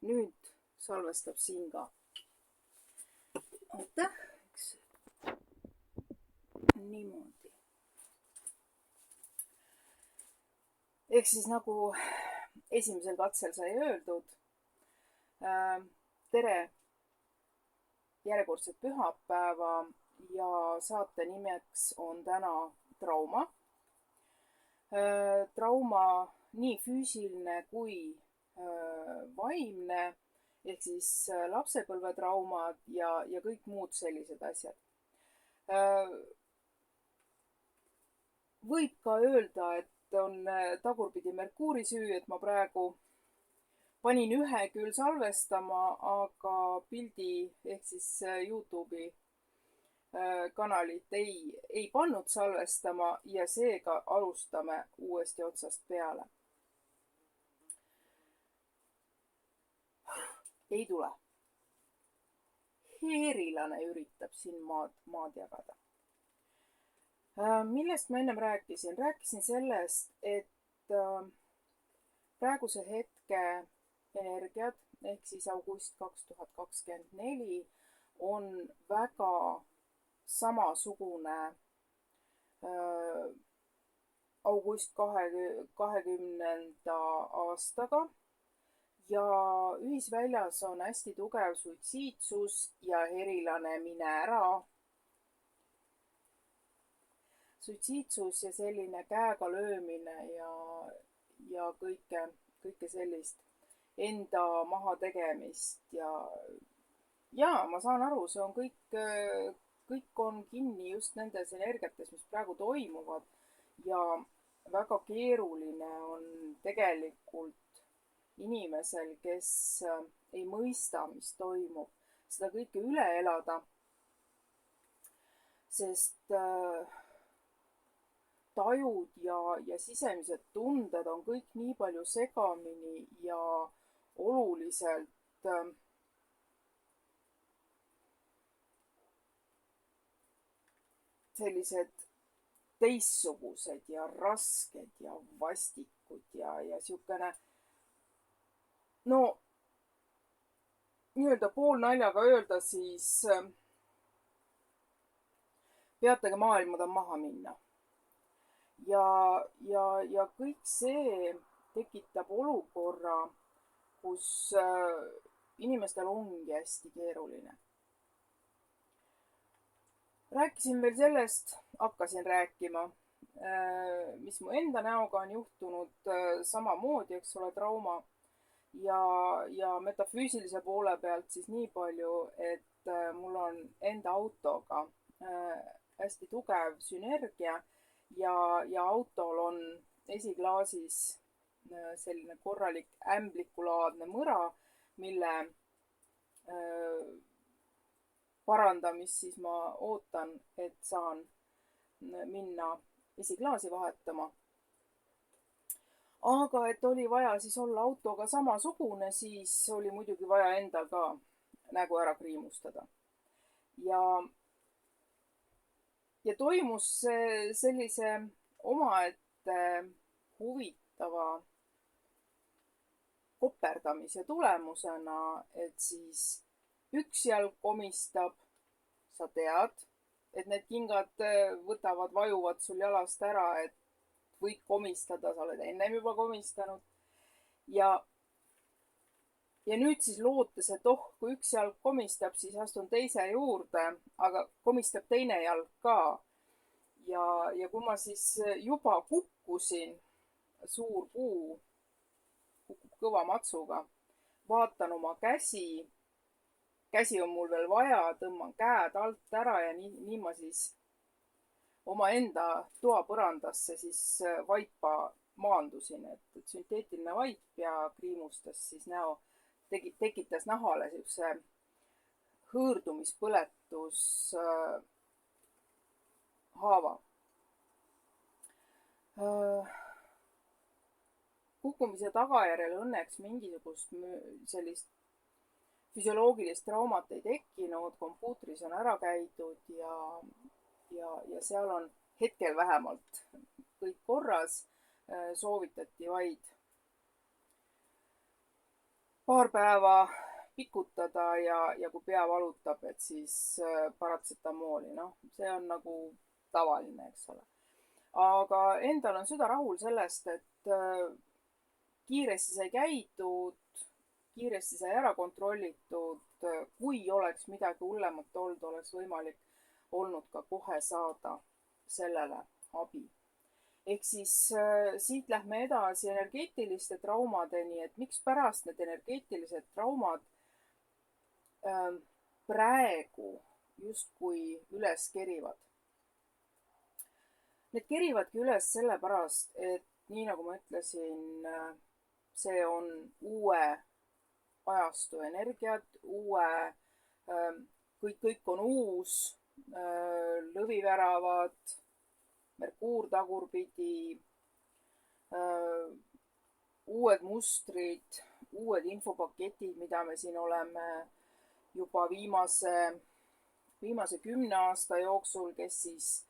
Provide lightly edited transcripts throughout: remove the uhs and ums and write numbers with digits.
nüüd salvestab siin ka. oota, eks niimoodi. Ehk siis nagu esimesel katsel sai öeldud, tere järjekordset pühapäeva ja saate nimeks on täna trauma. Trauma nii füüsiline kui vaimne ehk siis lapsepõlvetraumad ja kõik muud sellised asjad. Võib ka öelda, et on tagurpidi Merkuuri süü, et ma praegu panin ühe küll salvestama, aga pildi ehk siis YouTube'i kanalit ei pannud salvestama ja seega alustame uuesti otsast peale. Ei tule. Heerilane üritab siin maad jagada. Millest ma ennem rääkisin? Rääkisin sellest, et praeguse hetke energiat ehk siis august 2024 on väga samasugune august 2020. aastaga ja ühisväljas on hästi tugev suitsiidsus ja herilane mine ära. Suitsiidsus ja selline käega löömine ja kõike sellist enda maha tegemist ja ma saan aru, see on kõik on kinni just nendes energiates, mis praegu toimuvad ja väga keeruline on tegelikult inimesel, kes ei mõista, mis toimub, seda kõike üle elada, sest tajud ja sisemised tunded on kõik nii palju segamini ja oluliselt sellised teistsugused ja rasked ja vastikud ja siukene no nii-öelda poolnaljaga öelda, siis peategi maailmad maha minna. Ja kõik see tekitab olukorra, kus inimestel ongi hästi keeruline. Rääkisin veel sellest, hakkasin rääkima, mis mu enda näoga on juhtunud samamoodi, eks ole, trauma ja metafüüsilise poole pealt siis nii palju, et mul on enda autoga hästi tugev sünergia ja autol on esiklaasis selline korralik ämblikulaadne mõra, mille parandamist siis ma ootan, et saan minna esiklaasi vahetama. Aga et oli vaja siis olla autoga samasugune, siis oli muidugi vaja endal ka nägu ära kriimustada. Ja toimus sellise omaette huvitava koperdamise tulemusena, et siis üks jalg komistab, sa tead, et need kingad vajuvad sul jalast ära, et võid komistada, sa oled ennem juba komistanud. Ja nüüd siis lootes, et kui üks jalg komistab, siis astun teise juurde, aga komistab teine jalg ka. Ja kui ma siis juba kukkusin, suur puu kukub kõva matsuga, vaatan oma käsi on mul veel vaja, tõmban käed alt ära ja nii ma siis omaenda toa põrandasse siis vaipa maandusin, et sünteetiline vaip ja kriimustas siis näo, tekitas nahale siukse hõõrdumispõletus haava. Kukkumise tagajärjel õnneks mingisugust sellist füsioloogilist traumat ei tekkinud, kompuutris on ära käidud ja seal on hetkel vähemalt kõik korras. Soovitati vaid paar päeva pikutada ja kui pea valutab, et siis paratsetamooli, noh, see on nagu tavaline, eks ole. aga endal on süda rahul sellest, et kiiresti sai käidud, kiiresti sai ära kontrollitud. kui oleks midagi hullemat olnud, oleks võimalik olnud ka kohe saada sellele abi. ehk siis siit lähme edasi energeetiliste traumadeni, et mikspärast need energeetilised traumad praegu justkui üles kerivad. Need kerivadki üles sellepärast, et nii nagu ma ütlesin, see on uue ajastu energiat, kõik on uus, lõviväravad, Merkuur tagurpidi, uued mustrid, uued infopaketid, mida me siin oleme juba viimase 10 aasta jooksul, kes siis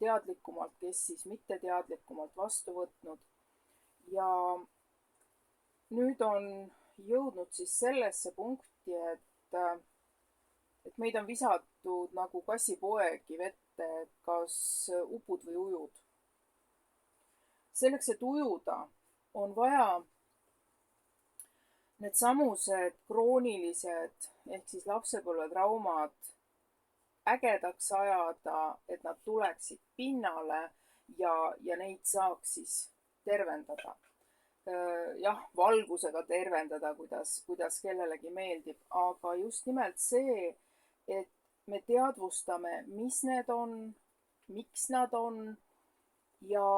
teadlikumalt, kes siis mitteteadlikumalt vastu võtnud. ja nüüd on jõudnud siis sellesse punkti, et meid on visatud nagu kassipoegi vette, et kas upud või ujud. Selleks, et ujuda, on vaja needsamused kroonilised ehk siis lapsepõlvetraumad ägedaks ajada, et nad tuleksid pinnale ja neid saaks siis tervendada. Jah, valgusega tervendada, kuidas kellelegi meeldib, aga just nimelt see, et me teadvustame, mis need on, miks nad on ja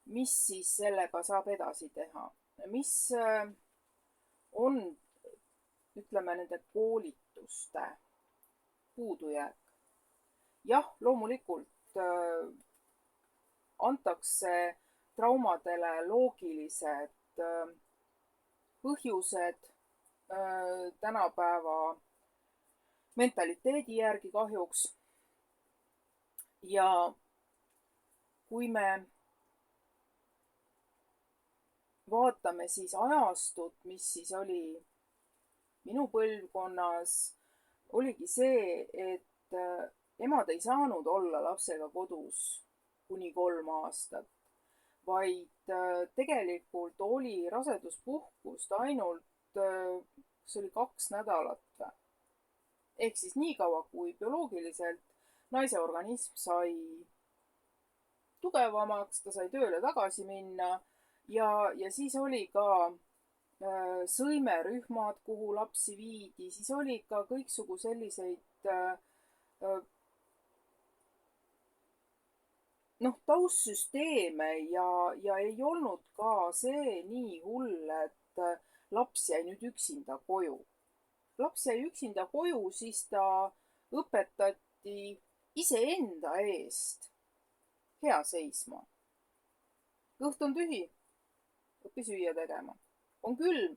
mis siis sellega saab edasi teha. Mis on, ütleme, nende koolituste puudujääk. Jah, loomulikult antakse traumadele loogilised põhjused tänapäeva mentaliteedi järgi kahjuks. ja kui me vaatame siis ajastut, mis siis oli minu põlvkonnas, oligi see, et emad ei saanud olla lapsega kodus kuni 3 aastat, vaid tegelikult oli raseduspuhkust ainult, see oli 2 nädalat või. Ehk siis nii kaua, kui bioloogiliselt naise organism sai tugevamaks, ta sai tööle tagasi minna ja siis oli ka sõimerühmad, kuhu lapsi viidi, siis oli ka kõiksugu selliseid taustsüsteeme ja ei olnud ka see nii hull, et laps jäi nüüd üksinda koju. Laps jäi üksinda koju, siis ta õpetati iseenda eest hea seisma. Kõht on tühi, õpi süüa tegema. On külm,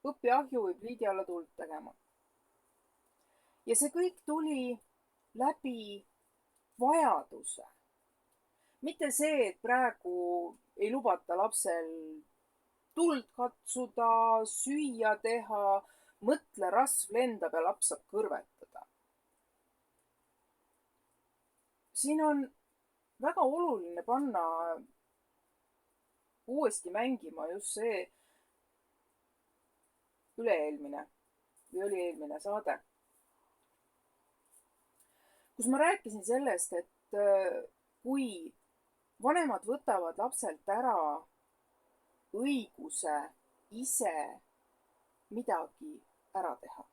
õpi ahju või pliidi alla tuld tegema. Ja see kõik tuli läbi vajaduse. Mitte see, et praegu ei lubata lapsel tuld katsuda, süüa teha, mõtle, rasv lendab ja laps saab kõrvetada. Siin on väga oluline panna uuesti mängima just see üle-eelmine või oli eelmine saade, kus ma rääkisin sellest, et kui vanemad võtavad lapselt ära õiguse ise midagi ära teha.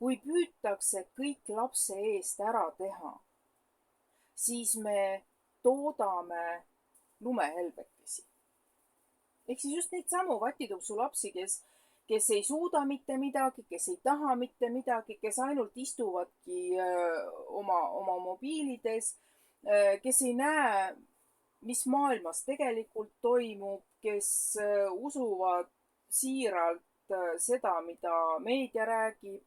Kui püütakse kõik lapse eest ära teha, siis me toodame lumehelbekesi. Ehk siis just neid samu vatitupsulapsi, kes ei suuda mitte midagi, kes ei taha mitte midagi, kes ainult istuvadki oma mobiilides, kes ei näe, mis maailmas tegelikult toimub, kes usuvad siiralt seda, mida meedia räägib,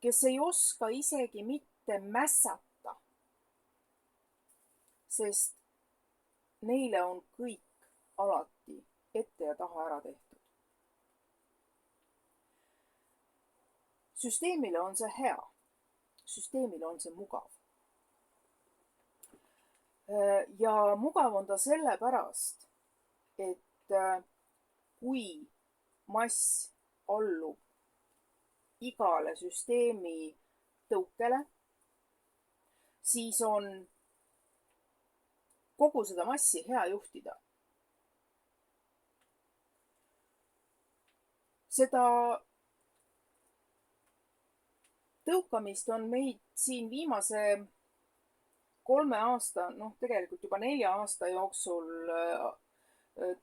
kes ei oska isegi mitte mässata, sest neile on kõik alati ette ja taha ära tehtud. süsteemile on see hea. Süsteemile on see mugav. Ja mugav on ta sellepärast, et kui mass allub igale süsteemi tõukele, siis on kogu seda massi hea juhtida. Seda tõukamist on meid siin viimase 3 aasta, tegelikult juba 4 aasta jooksul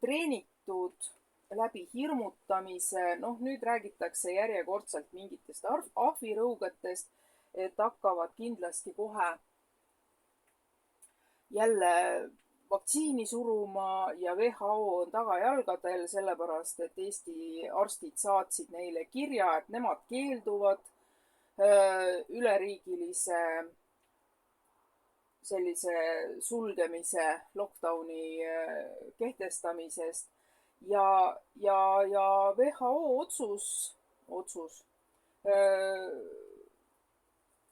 treenitud läbi hirmutamise. Nüüd räägitakse järjekordselt mingitest ahvirõugetest, et hakkavad kindlasti kohe jälle vaktsiini suruma ja WHO on tagajalgadel, sellepärast et Eesti arstid saatsid neile kirja, et nemad keelduvad üleriigilise sellise sulgemise, lockdowni kehtestamisest ja WHO otsus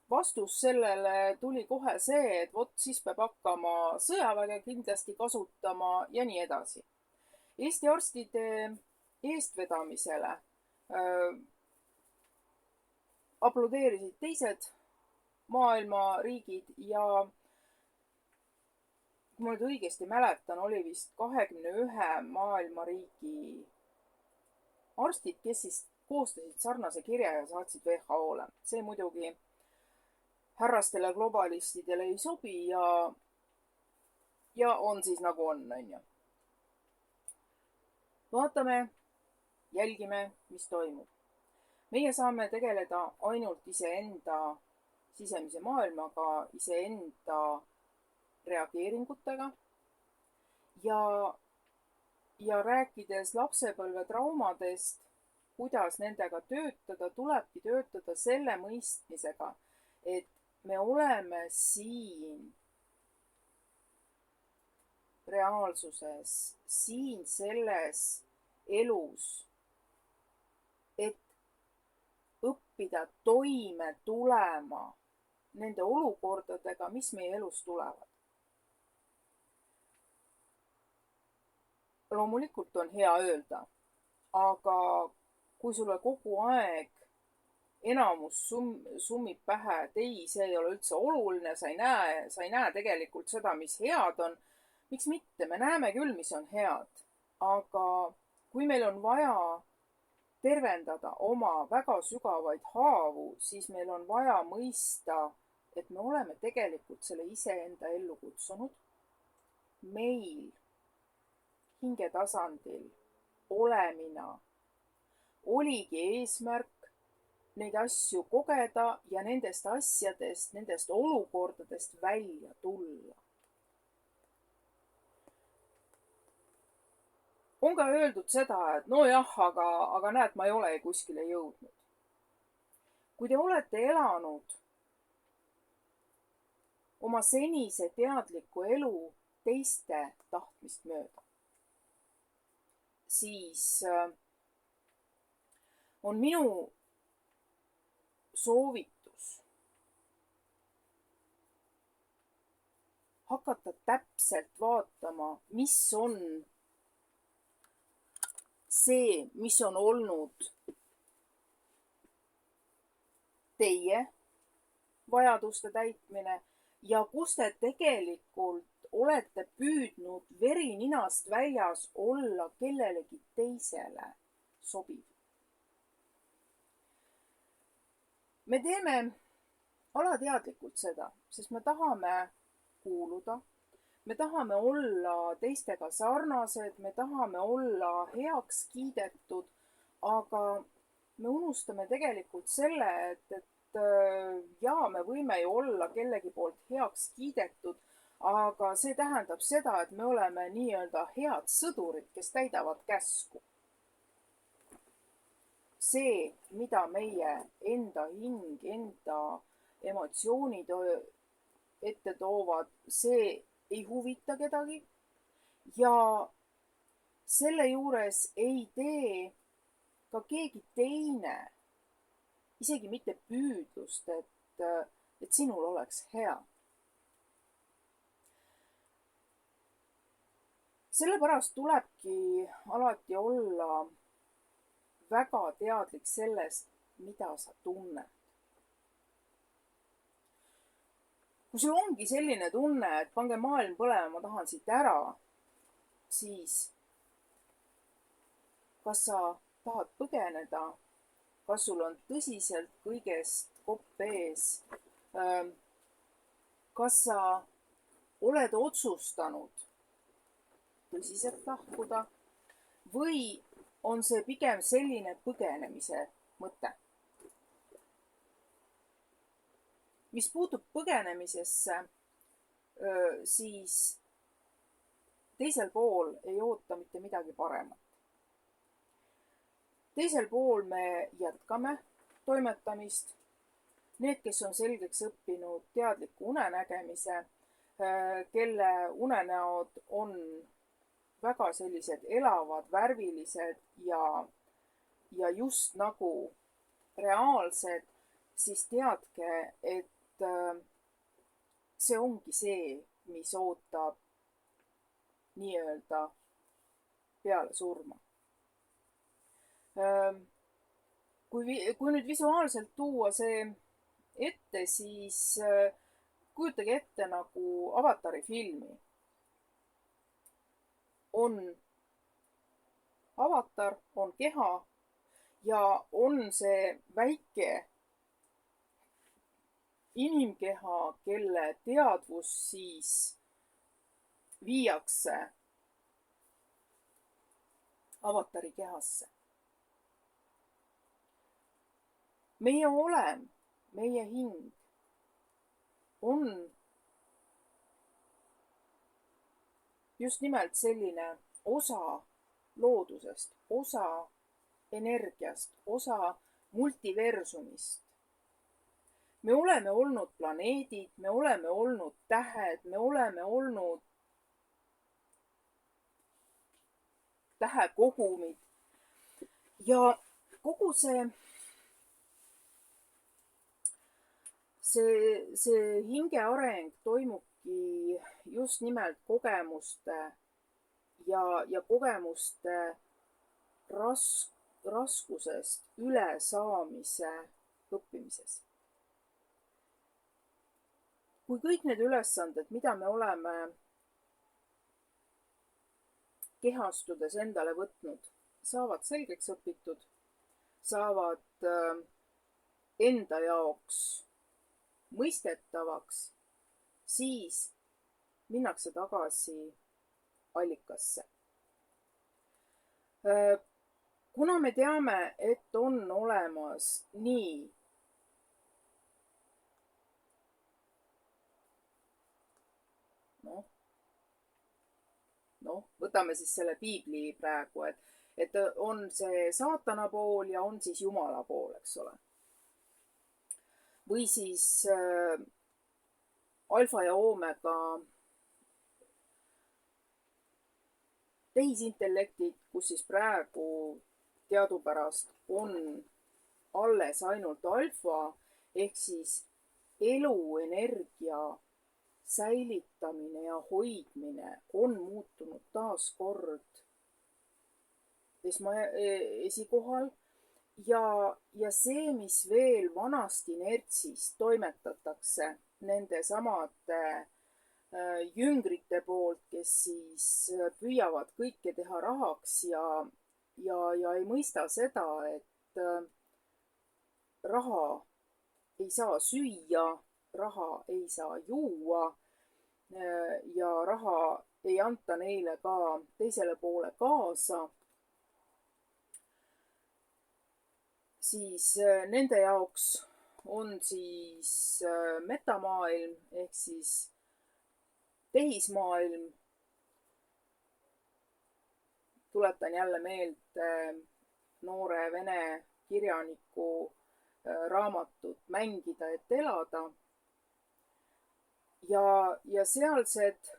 vastus sellele tuli kohe see, et vot siis peab hakkama sõjaväge kindlasti kasutama ja nii edasi. Eesti arstide eestvedamisele aplodeerisid teised maailma riigid ja kui ma nüüd õigesti mäletan, oli vist 21 maailma riigi arstid, kes siis koostasid sarnase kirja ja saatsid WHO-le. See muidugi härrastele globalistidele ei sobi ja on siis nagu on, onju. Vaatame, jälgime, mis toimub. Meie saame tegeleda ainult iseenda sisemise maailmaga, iseenda reageeringutega ja rääkides lapsepõlve traumadest, kuidas nendega töötada, tulebki töötada selle mõistmisega, et me oleme siin reaalsuses, siin selles elus, et õppida toime tulema nende olukordadega, mis meie elus tulevad. Loomulikult on hea öelda, aga kui sulle kogu aeg enamus summib pähe, et ei, see ei ole üldse oluline, sa ei näe tegelikult seda, mis head on. Miks mitte? Me näeme küll, mis on head. Aga kui meil on vaja tervendada oma väga sügavaid haavu, siis meil on vaja mõista, et me oleme tegelikult selle iseenda ellu kutsunud. Meil hingetasandil olemina oligi eesmärk neid asju kogeda ja nendest asjadest, nendest olukordadest välja tulla. On ka öeldud seda, et nojah, aga näed, ma ei ole kuskile jõudnud. Kui te olete elanud oma senise teadliku elu teiste tahtmist mööda, siis on minu soovitus hakata täpselt vaatama, mis on see, mis on olnud teie vajaduste täitmine ja kus te tegelikult olete püüdnud veri ninast väljas olla kellelegi teisele sobiv. Me teeme alateadlikult seda, sest me tahame kuuluda, me tahame olla teistega sarnased, me tahame olla heaks kiidetud, aga me unustame tegelikult selle, et jaa, me võime ju olla kellegi poolt heaks kiidetud, aga see tähendab seda, et me oleme nii-öelda head sõdurid, kes täidavad käsku. See, mida meie enda hing, enda emotsioonid ette toovad, see ei huvita kedagi ja selle juures ei tee ka keegi teine isegi mitte püüdlust, et sinul oleks hea. Sellepärast tulebki alati olla väga teadlik sellest, mida sa tunned. Kui sul ongi selline tunne, et pange maailm põlema, ma tahan siit ära, siis kas sa tahad põgeneda, kas sul on tõsiselt kõigest kopp ees, kas sa oled otsustanud tõsiselt lahkuda või on see pigem selline põgenemise mõte. Mis puutub põgenemisesse, siis teisel pool ei oota mitte midagi paremat. Teisel pool me jätkame toimetamist. Need, kes on selgeks õppinud teadliku unenägemise, kelle unenäod on väga sellised elavad, värvilised ja just nagu reaalsed, siis teadke, et see ongi see, mis ootab nii-öelda peale surma. Kui nüüd visuaalselt tuua see ette, siis kujutage ette nagu Avatari filmi. On avatar, on keha ja on see väike inimkeha, kelle teadvus siis viiakse avatari kehasse. Meie olem, meie hing on just nimelt selline osa loodusest, osa energiast, osa multiversumist. Me oleme olnud planeedid, me oleme olnud tähed, me oleme olnud tähekogumid ja kogu see hinge areng toimubki just nimelt kogemuste ja kogemuste raskusest ülesaamise õppimises. Kui kõik need ülesanded, mida me oleme kehastudes endale võtnud, saavad selgeks õpitud, saavad enda jaoks mõistetavaks, siis minnakse tagasi allikasse. Kuna me teame, et on olemas nii võtame siis selle piibli praegu, et on see saatana pool ja on siis Jumala pool, eks ole. Või siis alfa ja oomega tehisintellektid, kus siis praegu teadupärast on alles ainult alfa, ehk siis eluenergia säilitamine ja hoidmine on muutunud taas kord esikohal ja see, mis veel vanast inertsis toimetatakse nende samade jüngrite poolt, kes siis püüavad kõike teha rahaks ja ei mõista seda, et raha ei saa süüa, raha ei saa juua ja raha ei anta neile ka teisele poole kaasa, siis nende jaoks on siis metamaailm ehk siis tehismaailm. Tuletan jälle meelde noore vene kirjaniku raamatut Mängida, et elada. Ja sealsed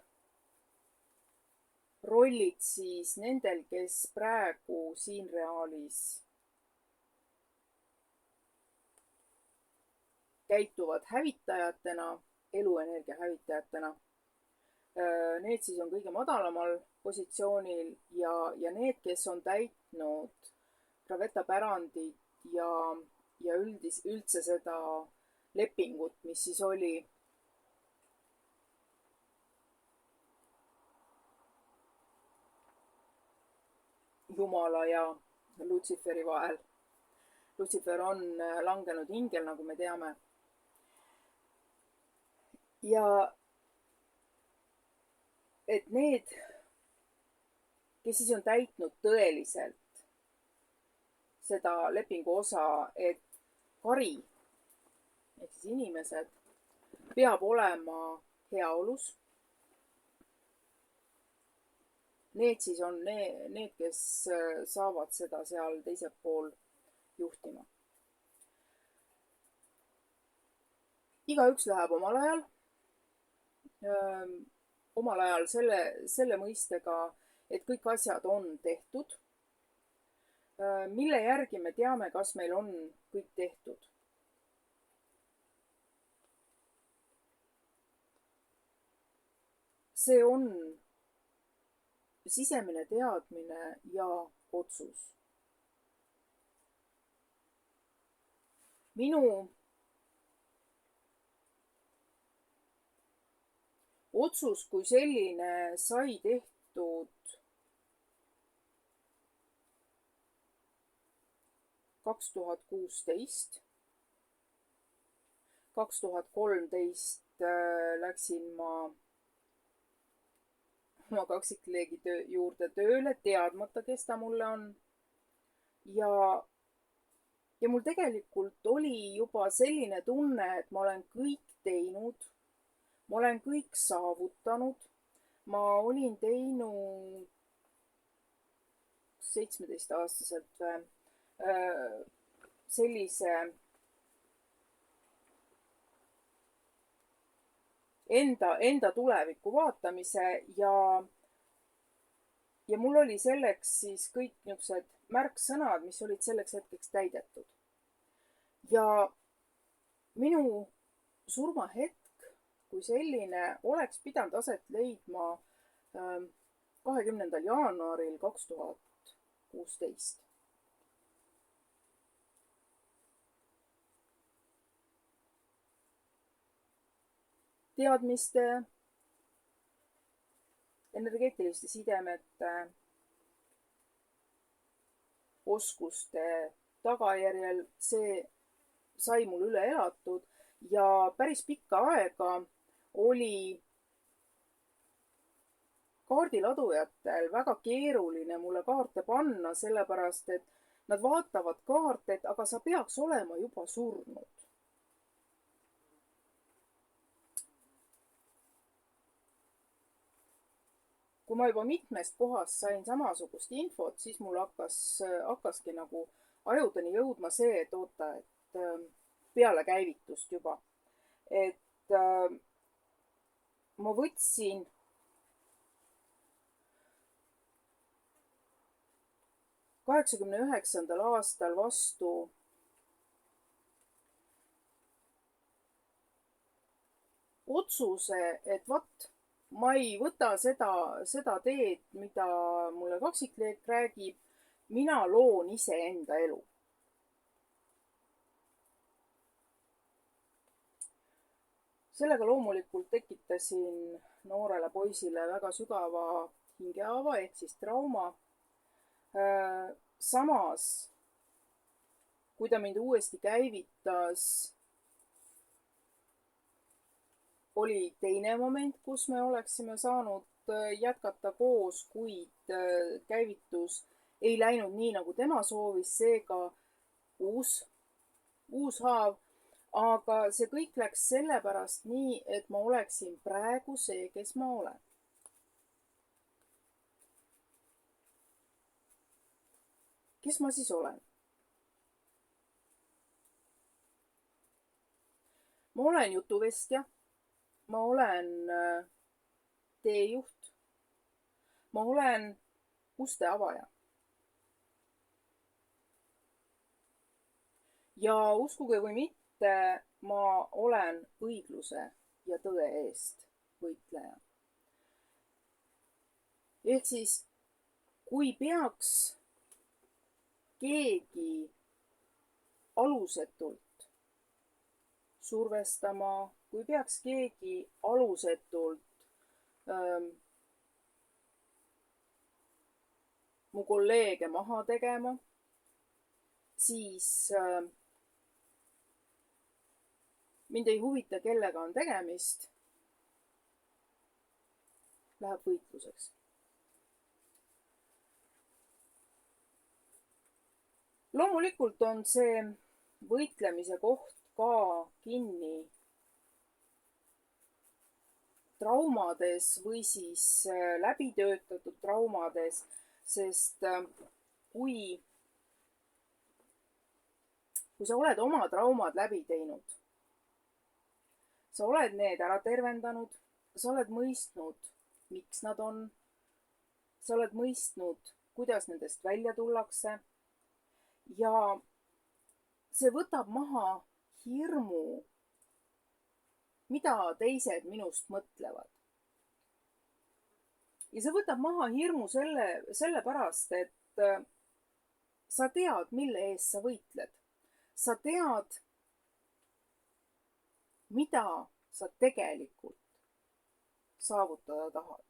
rollid siis nendel, kes praegu siin reaalis käituvad hävitajatena, eluenergia hävitajatena. Need siis on kõige madalamal positsioonil ja need, kes on täitnud Graveta pärandit ja üldse seda lepingut, mis siis oli Jumala ja Lutsiferi vahel. Lutsifer on langenud ingel, nagu me teame. Ja et need, kes siis on täitnud tõeliselt seda lepingu osa, et kari ehk siis inimesed peab olema heaolus. Need siis on need, kes saavad seda seal teisel pool juhtima. Igaüks läheb omal ajal. Omal ajal selle mõistega, et kõik asjad on tehtud. Mille järgi me teame, kas meil on kõik tehtud? See on sisemine teadmine ja otsus. Minu otsus kui selline sai tehtud 2016. 2013 läksin ma oma kaksikleegi juurde tööle, teadmata, kes ta mulle on. Ja mul tegelikult oli juba selline tunne, et ma olen kõik teinud. Ma olen kõik saavutanud. Ma olin teinud 17-aastaselt sellise enda tuleviku vaatamise ja mul oli selleks siis kõik niisugused märksõnad, mis olid selleks hetkeks täidetud. Ja minu surmahetk kui selline oleks pidanud aset leidma 20. jaanuaril 2016. Teadmiste, energeetiliste sidemete, oskuste tagajärjel see sai mul üle elatud ja päris pikka aega oli kaardiladujatel väga keeruline mulle kaarte panna, sellepärast et nad vaatavad kaarte, et aga sa peaks olema juba surnud. Kui ma juba mitmest kohast sain samasugust infot, siis mul hakkaski nagu ajudeni jõudma see, et oota, et peale käivitust juba. Et ma võtsin '89. aastal vastu otsuse, et ma ei võta seda teed, mida mulle kaksikleek räägib. Mina loon iseenda elu. Sellega loomulikult tekitasin noorele poisile väga sügava hingehaava ehk siis trauma. Samas, kui ta mind uuesti käivitas, oli teine moment, kus me oleksime saanud jätkata koos, kuid käivitus ei läinud nii, nagu tema soovis, seega uus haav. Aga see kõik läks sellepärast nii, et ma oleksin praegu see, kes ma olen. Kes ma siis olen? Ma olen jutuvestja. Ma olen teejuht. Ma olen uste avaja. Ja uskuge või mitte, ma olen õigluse ja tõe eest võitleja. Ehk siis, kui peaks keegi alusetult survestama, kui peaks keegi alusetult mu kolleege maha tegema, siis mind ei huvita, kellega on tegemist, läheb võitluseks. Loomulikult on see võitlemise koht ka kinni traumades või siis läbitöötatud traumades, sest kui sa oled oma traumad läbi teinud, sa oled need ära tervendanud, sa oled mõistnud, miks nad on, sa oled mõistnud, kuidas nendest välja tullakse ja see võtab maha hirmu, mida teised minust mõtlevad. Ja see võtab maha hirmu sellepärast, et sa tead, mille eest sa võitled. Sa tead, mida sa tegelikult saavutada tahad.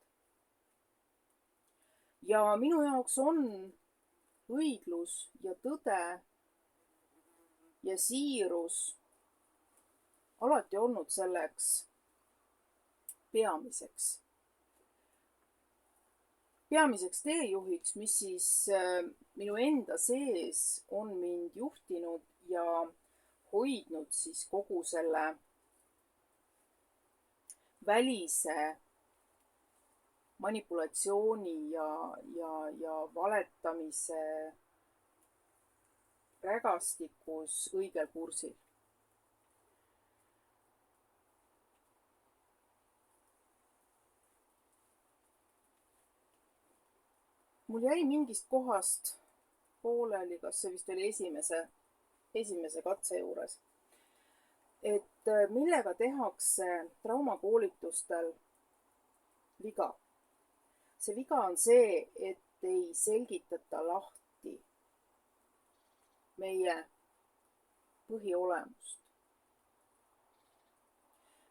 Ja minu jaoks on õiglus ja tõde ja siirus alati olnud selleks peamiseks teejuhiks, mis siis minu enda sees on mind juhtinud ja hoidnud siis kogu selle välise manipulatsiooni ja valetamise rägastikus õigel kursil. Mul jäi mingist kohast pooleli, kas see vist oli esimese katse juures, et millega tehakse traumakoolitustel viga. See viga on see, et ei selgitata lahti meie põhiolemust.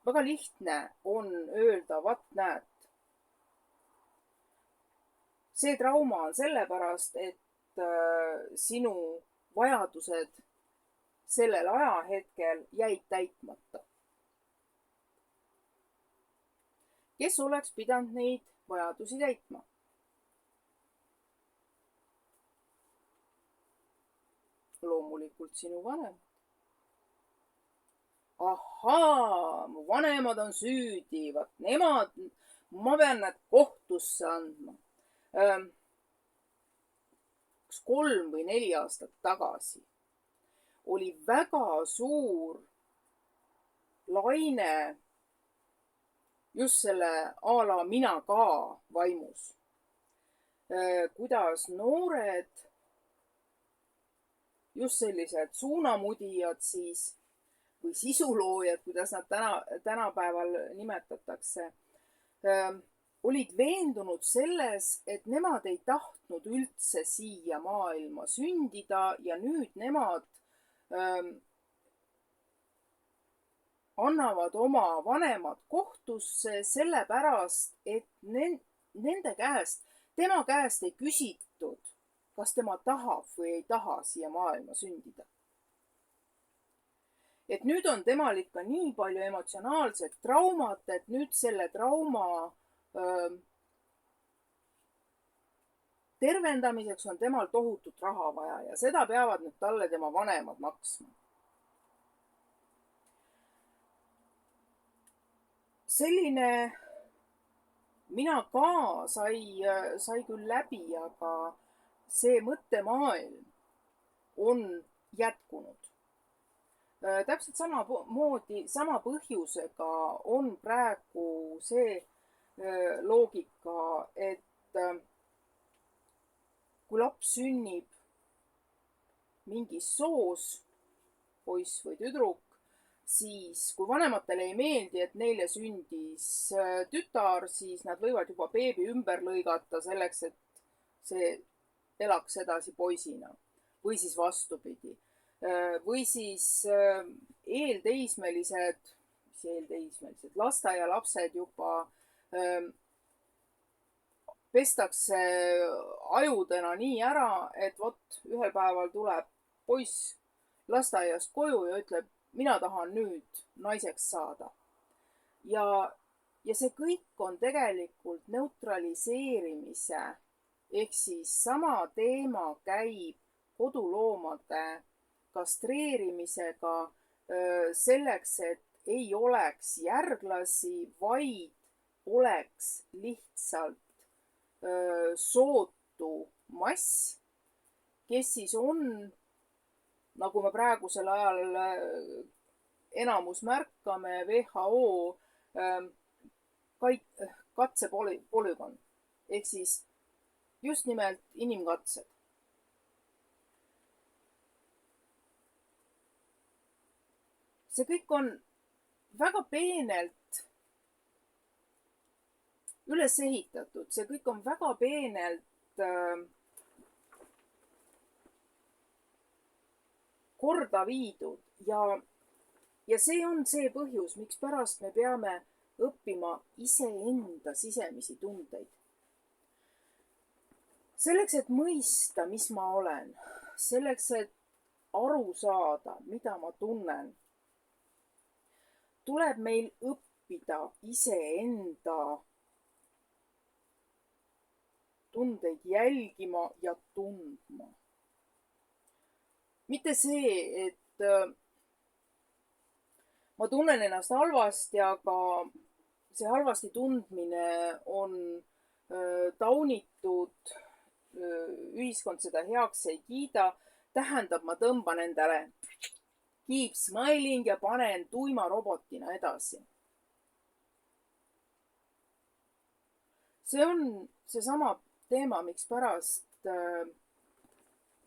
Väga lihtne on öelda, vaat näed, see trauma on sellepärast, et sinu vajadused sellel ajahetkel jäid täitmata. Kes oleks pidanud neid vajadusi täitma? Loomulikult sinu vanemad. Ahaa, mu vanemad on süüdi, vaat nemad, ma pean nad kohtusse andma. 3 või 4 aastat tagasi oli väga suur laine just selle a la mina ka vaimus. Kuidas noored, just sellised suunamudijad siis või sisuloojad, kuidas nad tänapäeval nimetatakse, olid veendunud selles, et nemad ei tahtnud üldse siia maailma sündida ja nüüd nemad annavad oma vanemad kohtusse sellepärast, et tema käest ei küsitud, kas tema tahab või ei taha siia maailma sündida. Et nüüd on temal ikka nii palju emotsionaalset traumat, et nüüd selle trauma tervendamiseks on temal tohutut raha vaja ja seda peavad nüüd talle tema vanemad maksma. Selline mina ka sai küll läbi, aga see mõttemaailm on jätkunud. Täpselt sama põhjusega on praegu see loogika, et kui laps sünnib mingis soos, poiss või tüdruk, siis kui vanematele ei meeldi, et neile sündis tütar, siis nad võivad juba beebi ümber lõigata selleks, et see elaks edasi poisina. Või siis vastupidi. Või siis lasteaialapsed juba pestakse ajudena nii ära, et vot ühel päeval tuleb poiss lasteaiast koju ja ütleb, mina tahan nüüd naiseks saada. Ja see kõik on tegelikult neutraliseerimise ehk siis sama teema käib koduloomade kastreerimisega selleks, et ei oleks järglasi, vaid oleks lihtsalt sootu mass, kes siis on, nagu me praegusel ajal enamus märkame, WHO katsepolügoon ehk siis just nimelt inimkatsed. See kõik on väga peenelt üles ehitatud, see kõik on väga peenelt korda viidud ja see on see põhjus, miks pärast me peame õppima iseenda sisemisi tundeid. Selleks, et mõista, mis ma olen, selleks, et aru saada, mida ma tunnen, tuleb meil õppida iseenda tundeid jälgima ja tundma. Mitte see, et ma tunnen ennast halvasti, aga see halvasti tundmine on taunitud, ühiskond seda heaks ei kiida, tähendab, ma tõmban endale keep smiling ja panen tuima robotina edasi. See on seesama teema, miks pärast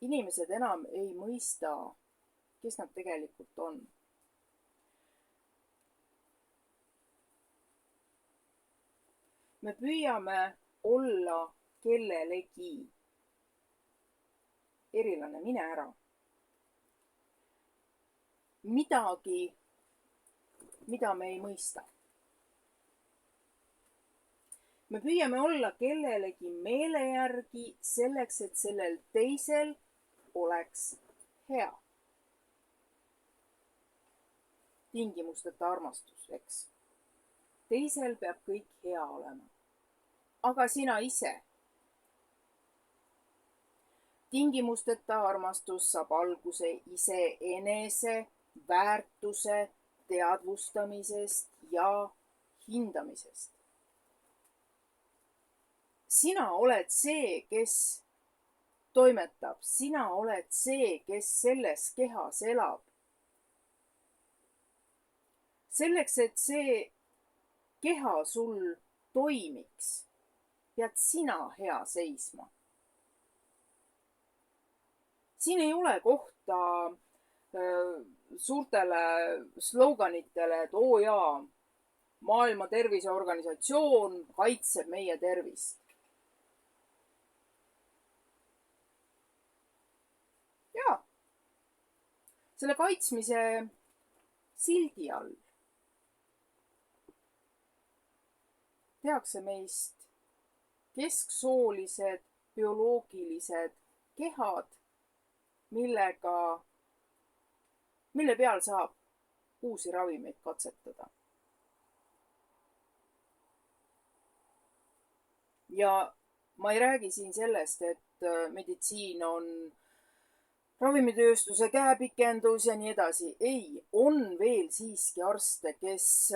inimesed enam ei mõista, kes nad tegelikult on. Me püüame olla kellelegi erilane, mine ära. Midagi, mida me ei mõista. Me püüame olla kellelegi meele järgi selleks, et sellel teisel oleks hea. Tingimusteta armastus, eks. Teisel peab kõik hea olema. Aga sina ise. Tingimusteta armastus saab alguse iseenese väärtuse teadvustamisest ja hindamisest. Sina oled see, kes toimetab. Sina oled see, kes selles kehas elab. Selleks, et see keha sul toimiks, pead sina hea seisma. Siin ei ole kohta suurtele sloganitele, et oo jaa, Maailma Terviseorganisatsioon kaitseb meie tervist. Jaa, selle kaitsmise sildi all tehakse meist kesksoolised bioloogilised kehad, mille peal saab uusi ravimeid katsetada. Ja ma ei räägi siin sellest, et meditsiin on ravimitööstuse käepikendus ja nii edasi. Ei, on veel siiski arste, kes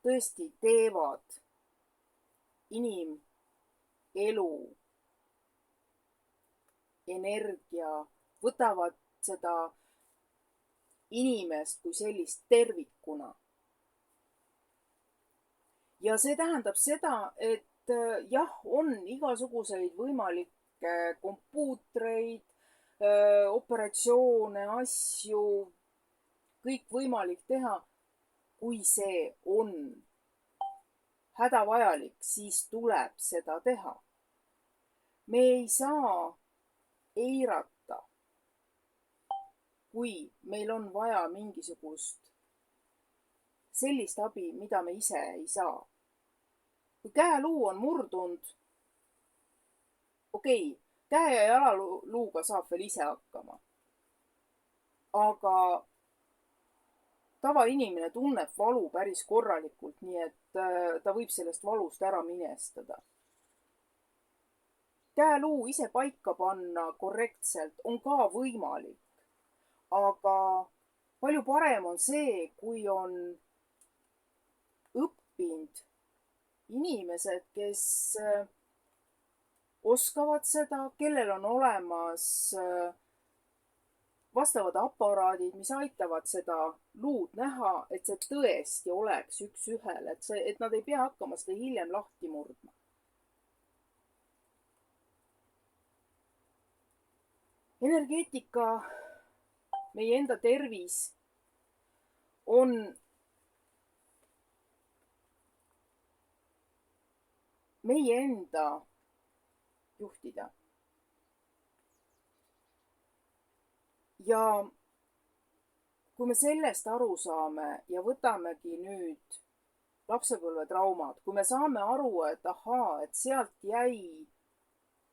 tõesti teevad inimelu, energia, võtavad seda inimest kui sellist tervikuna. Ja see tähendab seda, et jah, on igasuguseid võimalikke kompuutreid, operatsioone, asju, kõik võimalik teha. Kui see on hädavajalik, siis tuleb seda teha. Me ei saa eirata, kui meil on vaja mingisugust sellist abi, mida me ise ei saa. Kui käeluu on murdunud, okei, käe ja jalaluuga saab veel ise hakkama. Aga tavainimene tunneb valu päris korralikult, nii et ta võib sellest valust ära minestada. Käeluu ise paika panna korrektselt on ka võimalik. Aga palju parem on see, kui on õppinud inimesed, kes oskavad seda, kellel on olemas vastavad aparaadid, mis aitavad seda luud näha, et see tõesti oleks üks-ühel, et nad ei pea hakkama seda hiljem lahti murdma. Energeetika, meie enda tervis on meie enda juhtida. Ja kui me sellest aru saame ja võtamegi nüüd lapsepõlvetraumad, kui me saame aru, et ahaa, et sealt jäi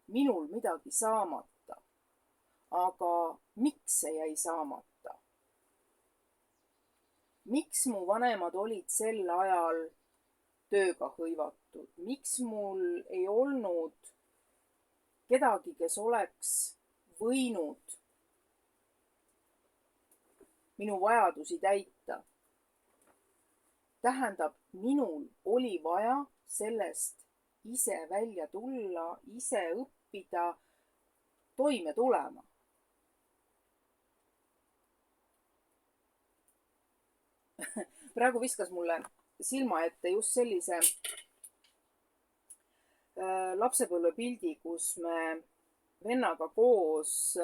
minul midagi saamata, aga miks see jäi saamata? Miks mu vanemad olid sel ajal tööga hõivatud? Miks mul ei olnud kedagi, kes oleks võinud minu vajadusi täita? Tähendab, minul oli vaja sellest ise välja tulla, ise õppida, toime tulema. Praegu viskas mulle silma ette just sellise lapsepõlvepildi, kus me vennaga koos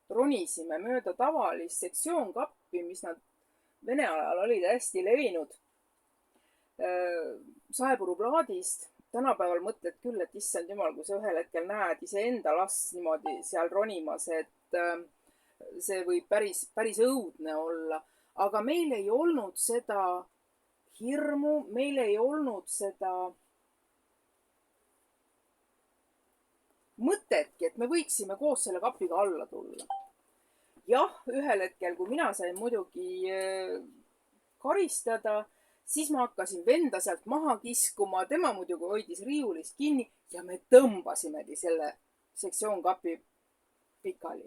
ronisime mööda tavalist sektsioonkappi, mis nad Vene ajal olid hästi levinud saepuruplaadist. Tänapäeval mõtled küll, et issand jumal, kui sa ühel hetkel näed iseenda last niimoodi seal ronimas, et see võib päris õudne olla. Aga meil ei olnud seda hirmu, meil ei olnud seda mõtetki, et me võiksime koos selle kapiga alla tulla. Jah, ühel hetkel, kui mina sain muidugi karistada, siis ma hakkasin venda sealt maha kiskuma, tema muidugi hoidis riiulist kinni ja me tõmbasimegi selle sektsioonkapi pikali.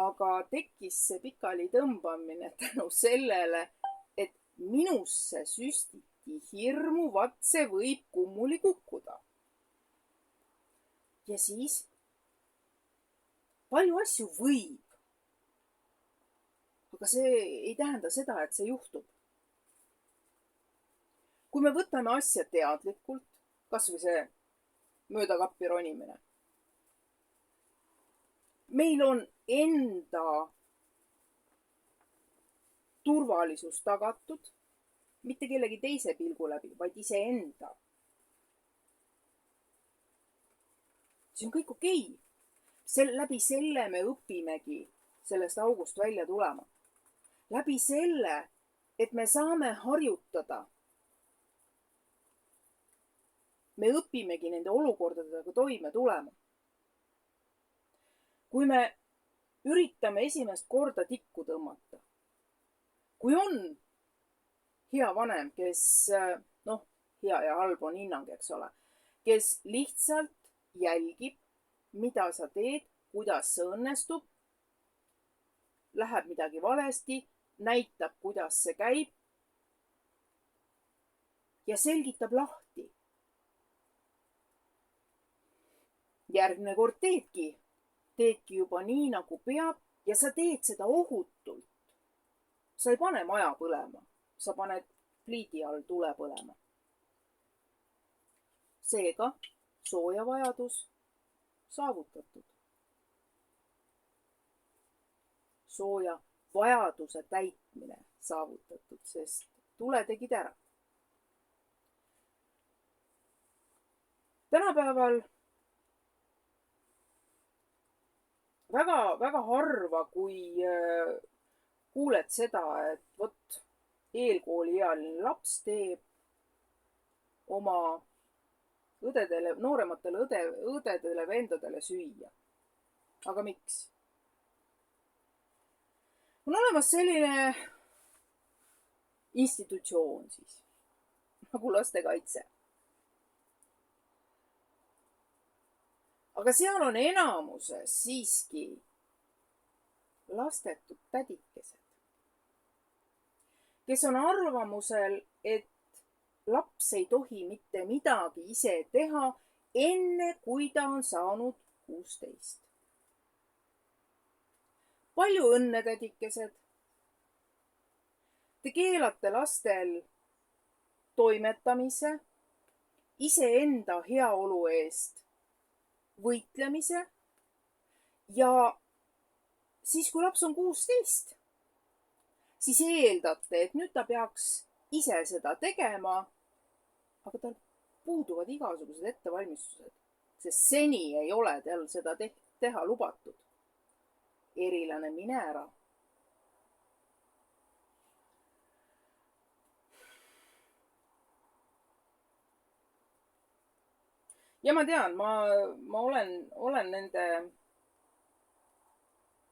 Aga tekkis see pikali tõmbamine tänu sellele, et minusse süstiti hirmu, vaat see võib kummuli kukkuda. Ja siis palju asju võib. Aga see ei tähenda seda, et see juhtub. Kui me võtame asja teadlikult, kas või see mööda kappi ronimine, meil on enda turvalisus tagatud, mitte kellegi teise pilgu läbi, vaid iseenda. See on kõik okei. Läbi selle me õpimegi sellest august välja tulema. Läbi selle, et me saame harjutada. Me õpimegi nende olukordadega toime tulema. Kui me üritame esimest korda tikku tõmmata, kui on hea vanem, kes, hea ja halb on hinnang, eks ole, kes lihtsalt jälgib, mida sa teed, kuidas see õnnestub, läheb midagi valesti, näitab, kuidas see käib ja selgitab lahti. Järgmine kord teedki juba nii, nagu peab ja sa teed seda ohutult. Sa ei pane maja põlema, sa paned pliidi all tule põlema. Seega soojavajadus saavutatud. sooja vajaduse täitmine saavutatud, sest tule tegid ära. Tänapäeval väga harva, kui kuuled seda, et vot eelkooliealine laps teeb oma õdedele, noorematele õdedele, vendadele süüa. Aga miks? On olemas selline institutsioon siis, nagu lastekaitse. Aga seal on enamuses siiski lastetud tädikesed, kes on arvamusel, et laps ei tohi mitte midagi ise teha, enne kui ta on saanud 16. Palju õnne, tädikesed! Te keelate lastel toimetamise, iseenda heaolu eest võitlemise ja siis, kui laps on 16, siis eeldate, et nüüd ta peaks ise seda tegema, aga tal puuduvad igasugused ettevalmistused, sest seni ei ole tal seda teha lubatud. Erilane, mine ära. Ja ma tean, ma olen nende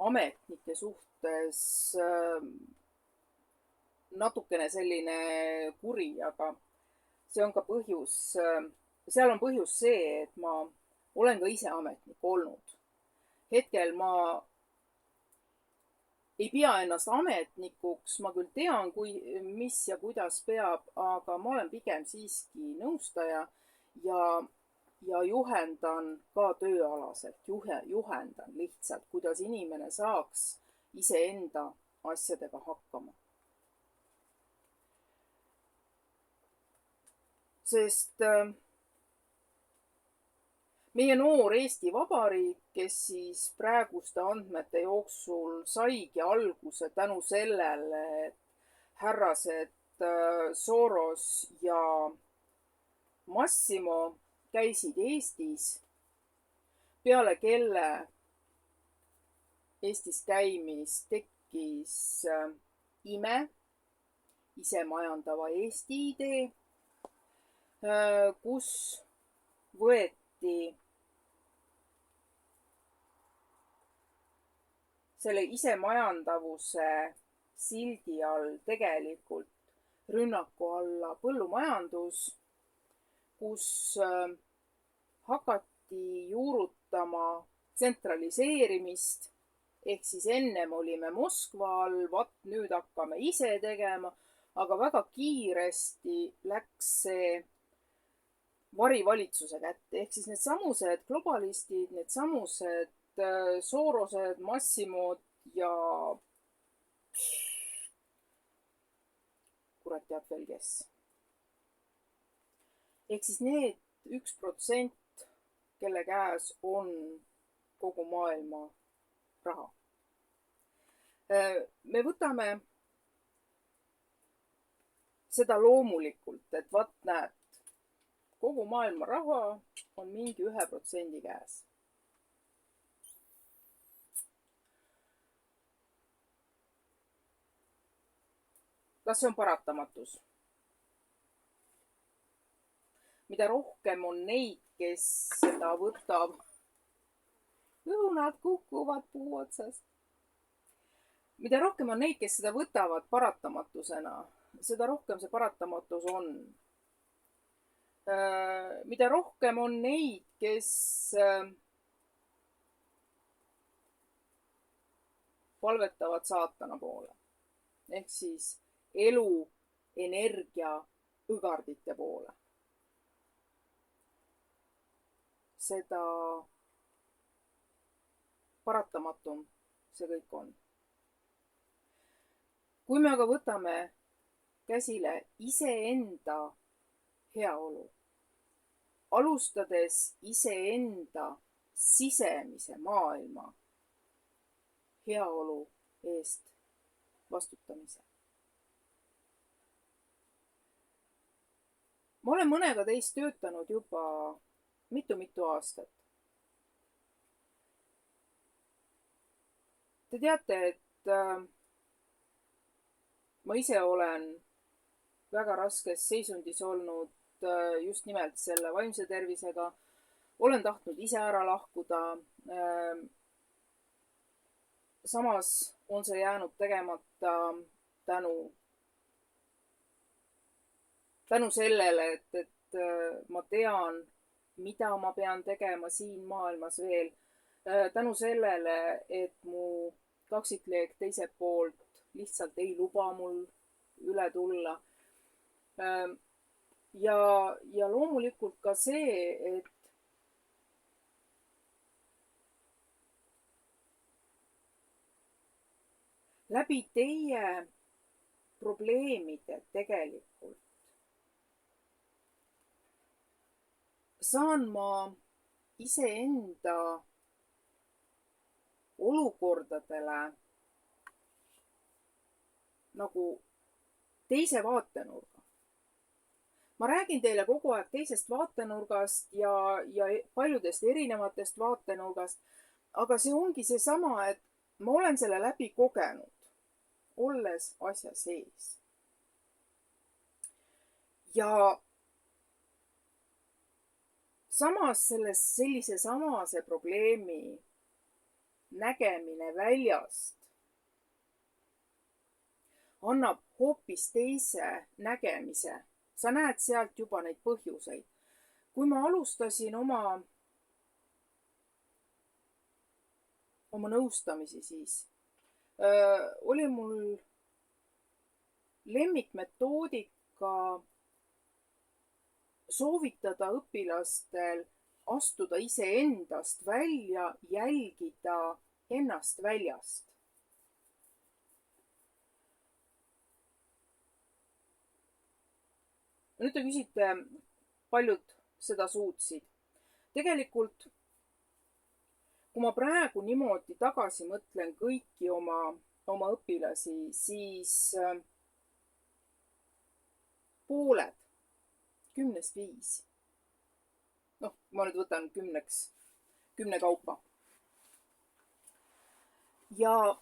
ametnike suhtes natukene selline kuri, aga see on ka põhjus, seal on põhjus see, et ma olen ka ise ametnik olnud. Hetkel ma ei pea ennast ametnikuks, ma küll tean, mis ja kuidas peab, aga ma olen pigem siiski nõustaja ja juhendan ka tööalaselt, juhendan lihtsalt, kuidas inimene saaks iseenda asjadega hakkama. Sest meie noor Eesti Vabariik, kes siis praeguste andmete jooksul saigi alguse tänu sellele, et härrased Soros ja Massimo käisid Eestis, peale kelle Eestis käimist tekkis IME, isemajandava Eesti idee, kus võeti selle isemajandavuse sildi all tegelikult rünnaku alla põllumajandus, kus hakati juurutama tsentraliseerimist, ehk siis ennem olime Moskva all, nüüd hakkame ise tegema, aga väga kiiresti läks see varivalitsuse kätte, ehk siis needsamused globalistid, needsamused Sorosed, Massimod ja kurat teab veel kes. Ehk siis need 1%, kelle käes on kogu maailma raha. Me võtame seda loomulikult, et vaat näed, kogu maailma raha on mingi 1% käes. Kas see on paratamatus? Mida rohkem on neid, kes seda võtab, õunad kukuvad puu otsast. Mida rohkem on neid, kes seda võtavad paratamatusena, seda rohkem see paratamatus on. Mida rohkem on neid, kes palvetavad saatana poole, ehk siis elu, energia, õgardite poole. Seda paratamatum see kõik on. Kui me aga võtame käsile iseenda heaolu, alustades iseenda sisemise maailma heaolu eest vastutamise. ma olen mõnega teist töötanud juba mitu-mitu aastat. Te teate, et ma ise olen väga raskes seisundis olnud just nimelt selle vaimse tervisega. Olen tahtnud ise ära lahkuda. Samas on see jäänud tegemata tänu sellele, et ma tean, mida ma pean tegema siin maailmas veel. Tänu sellele, et mu kaksikleek teiselt poolt lihtsalt ei luba mul üle tulla. Ja loomulikult ka see, et läbi teie probleemide tegelikult saan ma iseenda olukordadele nagu teise vaatenurga. Ma räägin teile kogu aeg teisest vaatenurgast ja paljudest erinevatest vaatenurgast, aga see ongi seesama, et ma olen selle läbi kogenud, olles asja sees. Ja samas sellise samase probleemi nägemine väljast annab hoopis teise nägemise. Sa näed sealt juba neid põhjuseid. Kui ma alustasin oma nõustamisi, siis oli mul lemmikmetoodika soovitada õpilastel astuda iseendast välja, jälgida ennast väljast. Nüüd te küsite, paljud seda suutsid. Tegelikult, kui ma praegu niimoodi tagasi mõtlen kõiki oma õpilasi, siis pooled, 10-5. Ma nüüd võtan 10 kaupa. Ja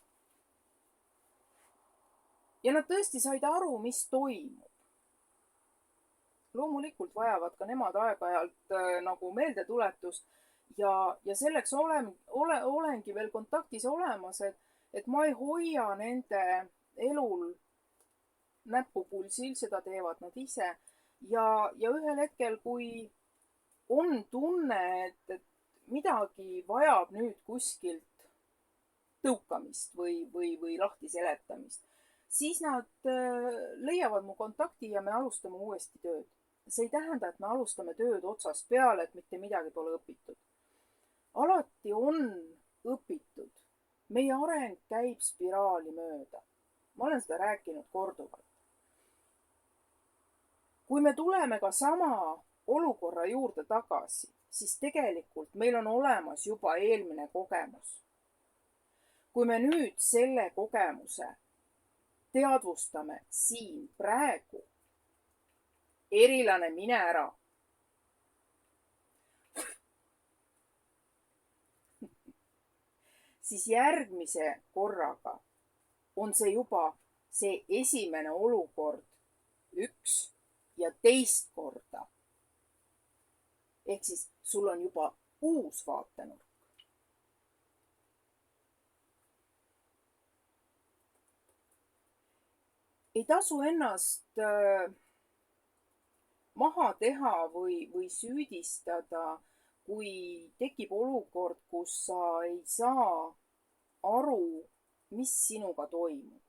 nad tõesti said aru, mis toimub. Loomulikult vajavad ka nemad aeg-ajalt nagu meeldetuletust ja selleks olengi veel kontaktis olemas, et ma ei hoia nende elul näppu pulsil, seda teevad nad ise. Ja ühel hetkel, kui on tunne, et midagi vajab nüüd kuskilt tõukamist või lahti seletamist, siis nad leiavad mu kontakti ja me alustame uuesti tööd. See ei tähenda, et me alustame tööd otsast peale, et mitte midagi pole õpitud. Alati on õpitud. Meie areng käib spiraali mööda. Ma olen seda rääkinud korduvalt. Kui me tuleme ka sama olukorra juurde tagasi, siis tegelikult meil on olemas juba eelmine kogemus. Kui me nüüd selle kogemuse teadvustame siin praegu, erilane, mine ära. Siis järgmise korraga on see juba see esimene olukord 1 ja teist korda. Ehk siis sul on juba uus vaatenurk. Ei tasu ennast maha teha või süüdistada, kui tekib olukord, kus sa ei saa aru, mis sinuga toimub.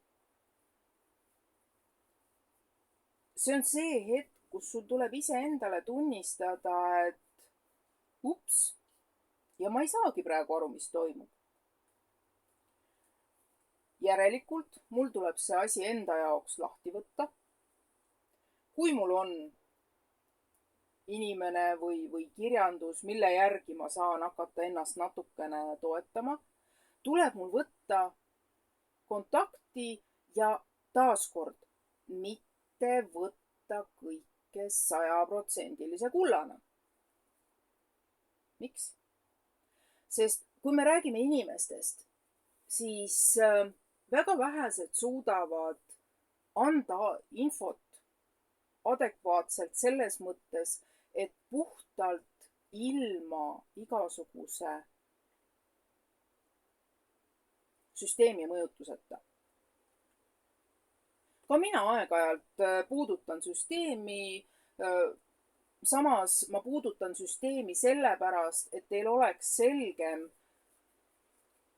See on see hetk, kus sul tuleb iseendale tunnistada, et ups, ja ma ei saagi praegu aru, mis toimub. Järelikult mul tuleb see asi enda jaoks lahti võtta. Kui mul on inimene või kirjandus, mille järgi ma saan hakata ennast natukene toetama, tuleb mul võtta kontakti ja taaskord mitte võtta kõike 100% kullana. Miks? Sest kui me räägime inimestest, siis väga vähesed suudavad anda infot adekvaatselt selles mõttes, et puhtalt ilma igasuguse süsteemi mõjutuseta. Ka mina aeg-ajalt puudutan süsteemi, samas ma puudutan süsteemi sellepärast, et teil oleks selgem,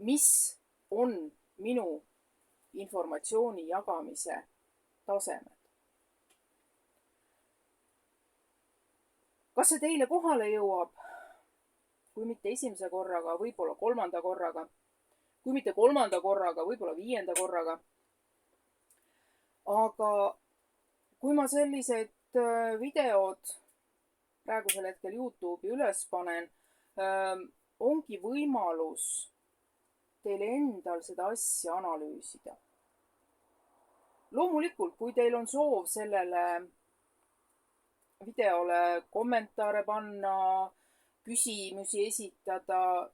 mis on minu informatsiooni jagamise tasemed. Kas see teile kohale jõuab? Kui mitte esimese korraga, võib-olla 3. korraga. Kui mitte 3. korraga, võib-olla 5. korraga. Aga kui ma sellised videod praegusel hetkel YouTube'i üles panen, ongi võimalus teil endal seda asja analüüsida. Loomulikult, kui teil on soov sellele videole kommentaare panna, küsimusi esitada,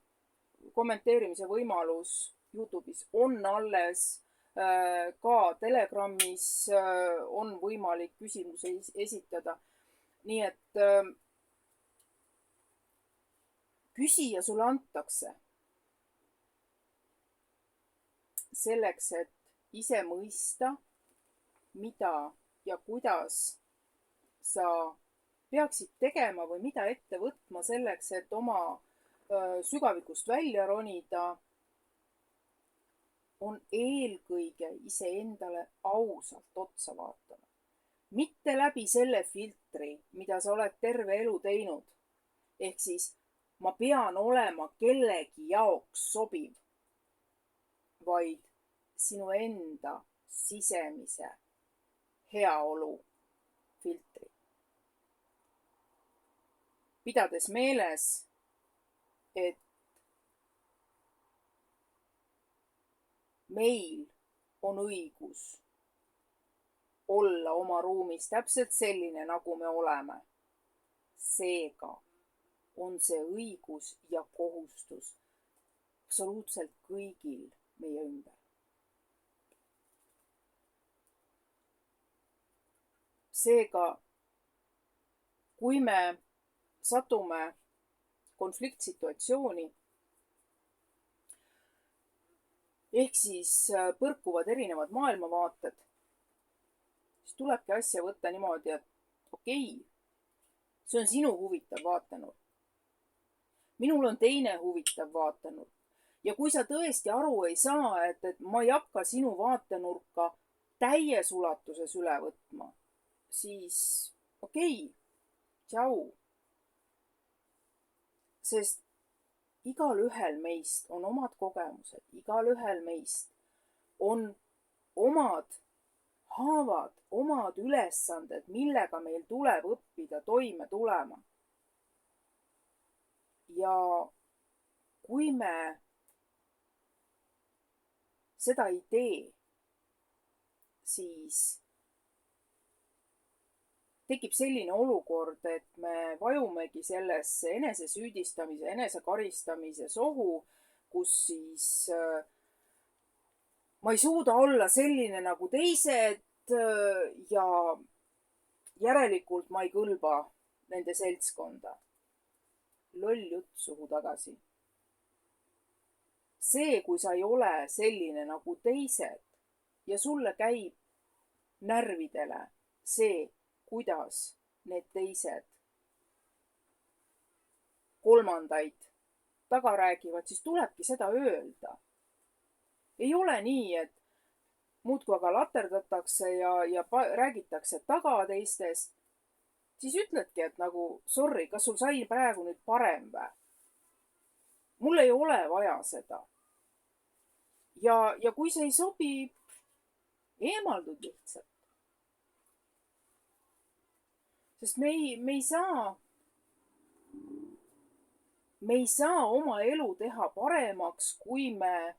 kommenteerimise võimalus YouTube'is on alles, ka Telegramis on võimalik küsimusi esitada. Nii et küsija sulle antakse selleks, et ise mõista, mida ja kuidas sa peaksid tegema või mida ette võtma selleks, et oma sügavikust välja ronida, on eelkõige iseendale ausalt otsa vaatama. Mitte läbi selle filtri, mida sa oled terve elu teinud. Ehk siis ma pean olema kellegi jaoks sobiv, vaid sinu enda sisemise heaolu filtri. Pidades meeles, et meil on õigus olla oma ruumis täpselt selline, nagu me oleme. Seega on see õigus ja kohustus absoluutselt kõigil meie ümber. Seega, kui me satume konfliktsituatsiooni, ehk siis põrkuvad erinevad maailmavaated, siis tulebki asja võtta niimoodi, et okei, see on sinu huvitav vaatenurk. Minul on teine huvitav vaatenurk. Ja kui sa tõesti aru ei saa, et ma ei hakka sinu vaatenurka täies ulatuses üle võtma, siis okei, tšau. Sest igal ühel meist on omad kogemused, igal ühel meist on omad haavad, omad ülesanded, millega meil tuleb õppida toime tulema. Ja kui me seda ei tee, siis tekib selline olukord, et me vajumegi sellesse enesesüüdistamise, enesekaristamise sohu, kus siis ma ei suuda olla selline nagu teised ja järelikult ma ei kõlba nende seltskonda. Loll jutt suhu tagasi. See, kui sa ei ole selline nagu teised ja sulle käib närvidele see, kuidas need teised kolmandaid taga räägivad, siis tulebki seda öelda. Ei ole nii, et muudkui aga laterdatakse ja räägitakse taga teistest, siis ütledki, et nagu, sorry, kas sul sai praegu nüüd parem või? Mul ei ole vaja seda. Ja kui see ei sobi, eemaldud lihtsalt. Sest me ei saa oma elu teha paremaks, kui me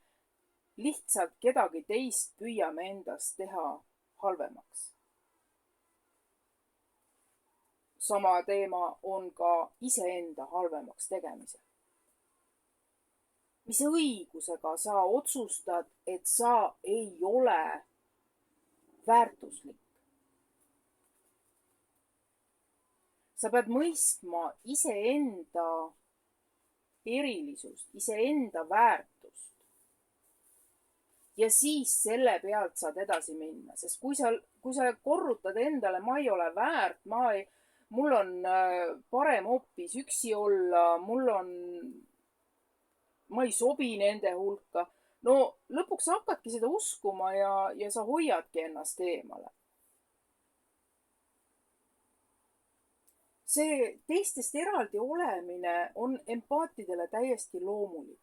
lihtsalt kedagi teist püüame endast teha halvemaks. Sama teema on ka iseenda halvemaks tegemisel. Mis õigusega sa otsustad, et sa ei ole väärtuslik? Sa pead mõistma iseenda erilisust, iseenda väärtust. Ja siis selle pealt saad edasi minna, sest kui sa korrutad endale, ma ei ole väärt, mul on parem hoopis üksi olla, ma ei sobi nende hulka. No lõpuks sa hakkadki seda uskuma ja sa hoiadki ennast eemale. See teistest eraldi olemine on empaatidele täiesti loomulik.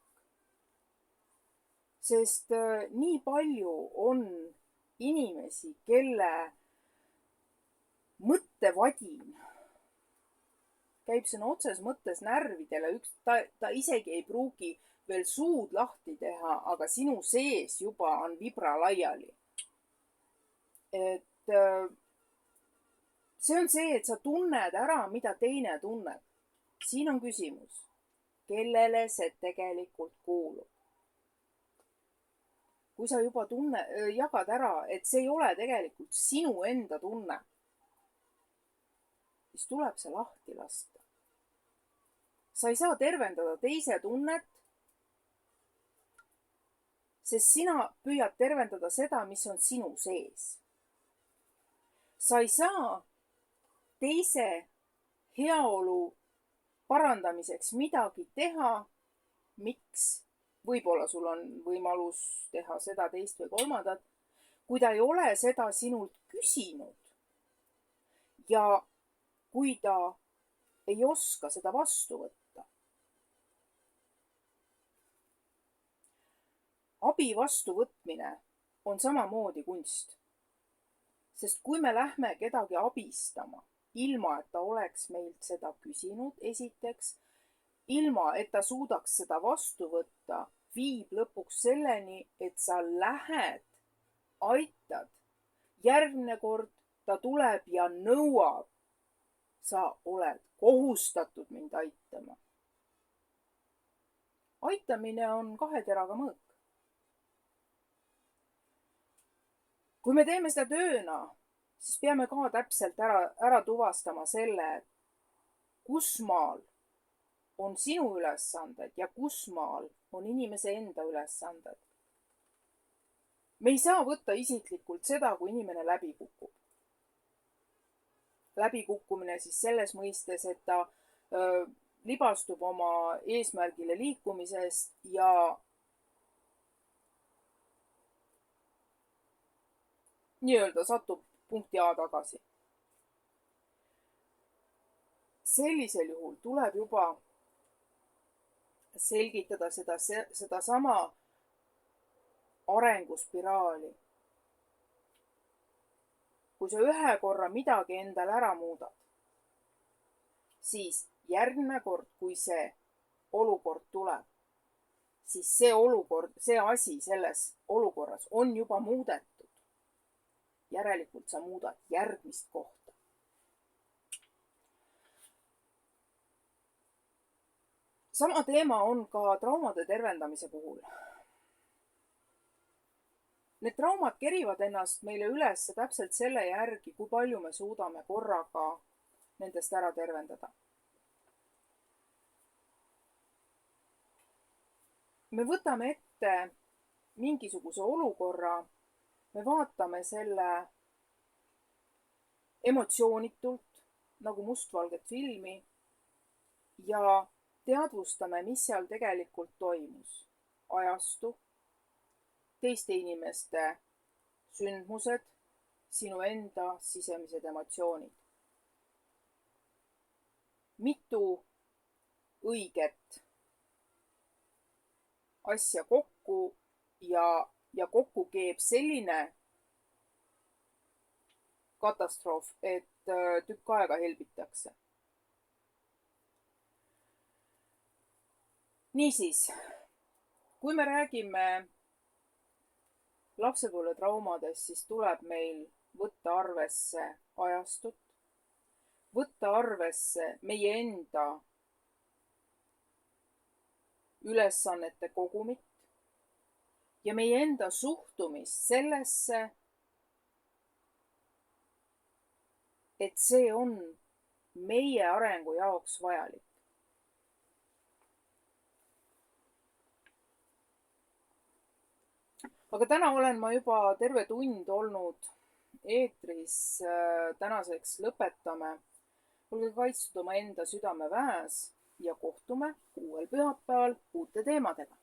Sest nii palju on inimesi, kelle mõttevadin käib sõna otseses mõttes närvidele. Ta isegi ei pruugi veel suud lahti teha, aga sinu sees juba on vibra laiali. Et see on see, et sa tunned ära, mida teine tunneb. Siin on küsimus, kellele see tegelikult kuulub. Kui sa juba jagad ära, et see ei ole tegelikult sinu enda tunne, siis tuleb see lahti lasta. Sa ei saa tervendada teise tunnet, sest sina püüad tervendada seda, mis on sinu sees. Sa ei saa teise heaolu parandamiseks midagi teha. Miks? Võib-olla sul on võimalus teha seda, teist või kolmandat, kui ta ei ole seda sinult küsinud ja kui ta ei oska seda vastu võtta. Abi vastuvõtmine on samamoodi kunst. Sest kui me lähme kedagi abistama, ilma et ta oleks meilt seda küsinud, esiteks, ilma et ta suudaks seda vastu võtta, viib lõpuks selleni, et sa lähed, aitad. Järgmine kord ta tuleb ja nõuab. Sa oled kohustatud mind aitama. Aitamine on kahe teraga mõõk. Kui me teeme seda tööna, siis peame ka täpselt ära tuvastama selle, kus maal on sinu ülesanded ja kus maal on inimese enda ülesanded. Me ei saa võtta isiklikult seda, kui inimene läbi kukub. Läbikukkumine siis selles mõistes, et ta libastub oma eesmärgile liikumisest ja nii-öelda satub punkti A tagasi. Sellisel juhul tuleb juba selgitada seda sama arenguspiraali. Kui sa ühe korra midagi endale ära muudad, siis järgmine kord, kui see olukord tuleb, siis see asi selles olukorras on juba muudetud. Järelikult sa muudad järgmist kohta. Sama teema on ka traumade tervendamise puhul. Need traumad kerivad ennast meile üles täpselt selle järgi, kui palju me suudame korraga nendest ära tervendada. Me võtame ette mingisuguse olukorra, me vaatame selle emotsioonitult, nagu mustvalget filmi ja teadvustame, mis seal tegelikult toimus. Ajastu, teiste inimeste sündmused, sinu enda sisemised emotsioonid. Mitu õiget asja kokku ja kokku keeb selline katastroof, et tükk aega helbitakse. Niisiis, kui me räägime lapsepõlvetraumades, siis tuleb meil võtta arvesse ajastut, võtta arvesse meie enda ülesannete kogumit ja meie enda suhtumist sellesse, et see on meie arengu jaoks vajalik. Aga täna olen ma juba terve tund olnud eetris. Tänaseks lõpetame. Olge kaitstud oma enda südameväes ja kohtume uuel pühapäeval uute teemadega.